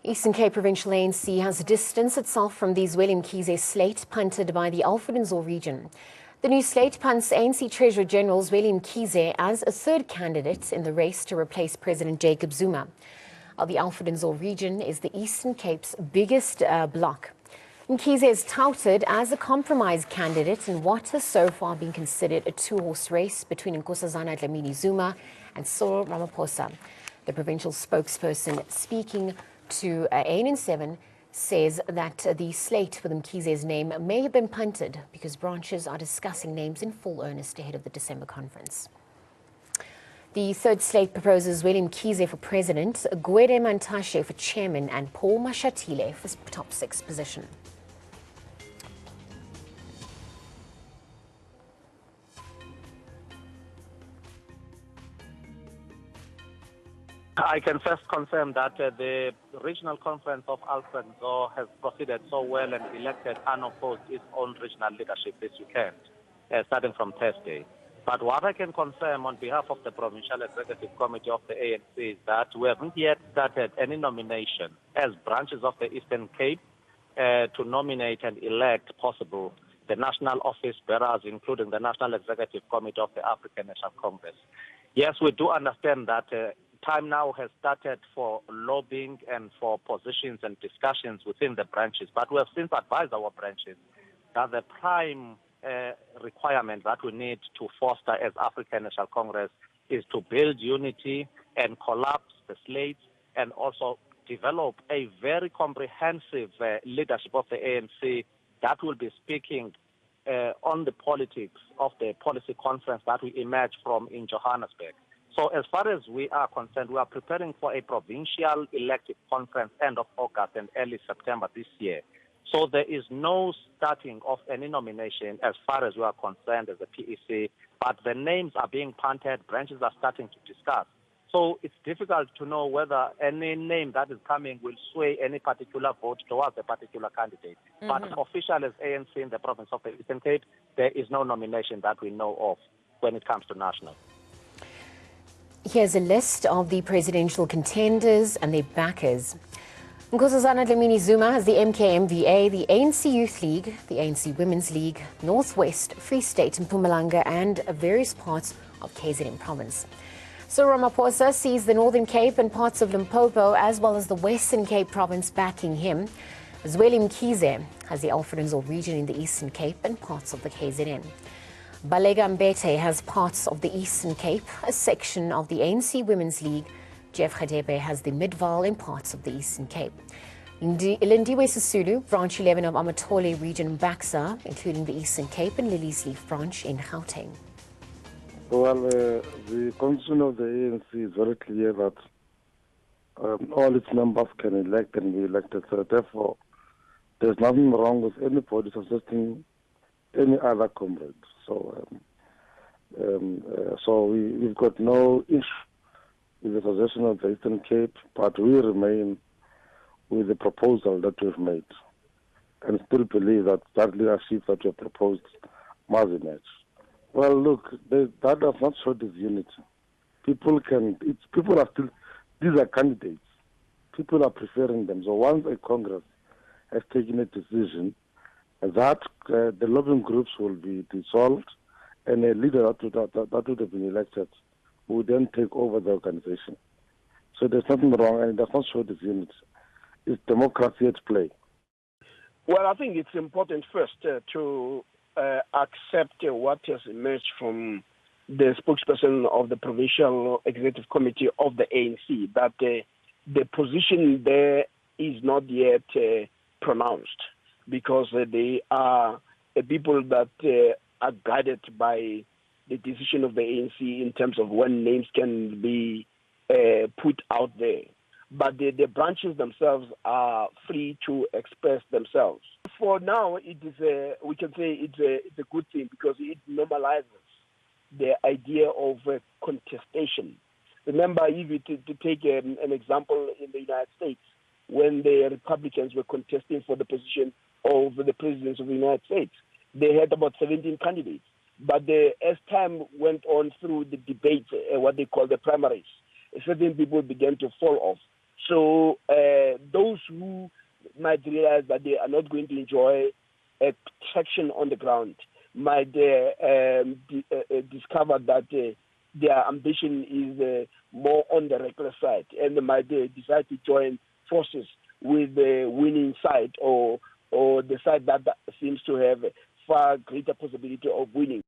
Eastern Cape Provincial ANC has distanced itself from the Suprise Mkhize slate punted by the Alfred Nzo region. The new slate punts ANC Treasurer General Suprise Mkhize as a third candidate in the race to replace President Jacob Zuma. The Alfred Nzo region is the Eastern Cape's biggest bloc. Mkhize is touted as a compromise candidate in what has so far been considered a two-horse race between Nkosazana Dlamini-Zuma and Cyril Ramaphosa. The provincial spokesperson speaking to ANN7 says that the slate with Mkhize's name may have been punted because branches are discussing names in full earnest ahead of the December conference. The third slate proposes Suprise Mkhize for president, Gwede Mantashe for chairman, and Paul Mashatile for top six position. I can first confirm that the regional conference of Alfred Nzo has proceeded so well and elected unopposed its own regional leadership this weekend, starting from Thursday. But what I can confirm on behalf of the Provincial Executive Committee of the ANC is that we haven't yet started any nomination as branches of the Eastern Cape to nominate and elect possible the national office bearers, including the National Executive Committee of the African National Congress. Yes, we do understand that time now has started for lobbying and for positions and discussions within the branches. But we have since advised our branches that the prime requirement that we need to foster as African National Congress is to build unity and collapse the slates and also develop a very comprehensive leadership of the ANC that will be speaking on the politics of the policy conference that we emerge from in Johannesburg. So as far as we are concerned, we are preparing for a provincial elective conference end of August and early September this year. So there is no starting of any nomination as far as we are concerned as a PEC, but the names are being punted, branches are starting to discuss. So it's difficult to know whether any name that is coming will sway any particular vote towards a particular candidate. But official as ANC in the province of the Eastern Cape, there is no nomination that we know of when it comes to national. Here's a list of the presidential contenders and their backers. Nkosazana Dlamini-Zuma has the MKMVA, the ANC Youth League, the ANC Women's League, Northwest, Free State, and Mpumalanga, and various parts of KZN province. Cyril Ramaphosa sees the Northern Cape and parts of Limpopo, as well as the Western Cape province, backing him. Suprise Mkhize has the Alfred Nzo region in the Eastern Cape and parts of the KZN. Balega Mbete has parts of the Eastern Cape, a section of the ANC Women's League. Jeff Khadebe has the Midvaal and parts of the Eastern Cape. Lindiwe Sisulu, branch 11 of Amatole region, Baksa, including the Eastern Cape, and Lily's Leaf branch in Gauteng. Well, the constitution of the ANC is very clear that all its members can elect and be elected. So therefore, there's nothing wrong with anybody suggesting any other comrade. So we've got no issue with the suggestion of the Eastern Cape, but we remain with the proposal that we've made and still believe that that leadership that we have proposed must emerge. Well, look, that does not show disunity. People are still, these are candidates. People are preferring them. So once a Congress has taken a decision, that the lobbying groups will be dissolved and a leader that would have been elected will then take over the organization. So there's nothing wrong, and it does not show disunity. It's democracy at play. Well, I think it's important first to accept what has emerged from the spokesperson of the Provincial Executive Committee of the ANC, that the position there is not yet pronounced, because they are people that are guided by the decision of the ANC in terms of when names can be put out there. But the branches themselves are free to express themselves. For now, it is we can say it's a good thing, because it normalizes the idea of contestation. Remember, if to take an example in the United States, when the Republicans were contesting for the position of the president of the United States, they had about 17 candidates. But as time went on through the debates, what they call the primaries, certain people began to fall off. So those might realize that they are not going to enjoy traction on the ground, might discover that their ambition is more on the reckless side, and they might decide to join forces with the winning side or the side that seems to have far greater possibility of winning.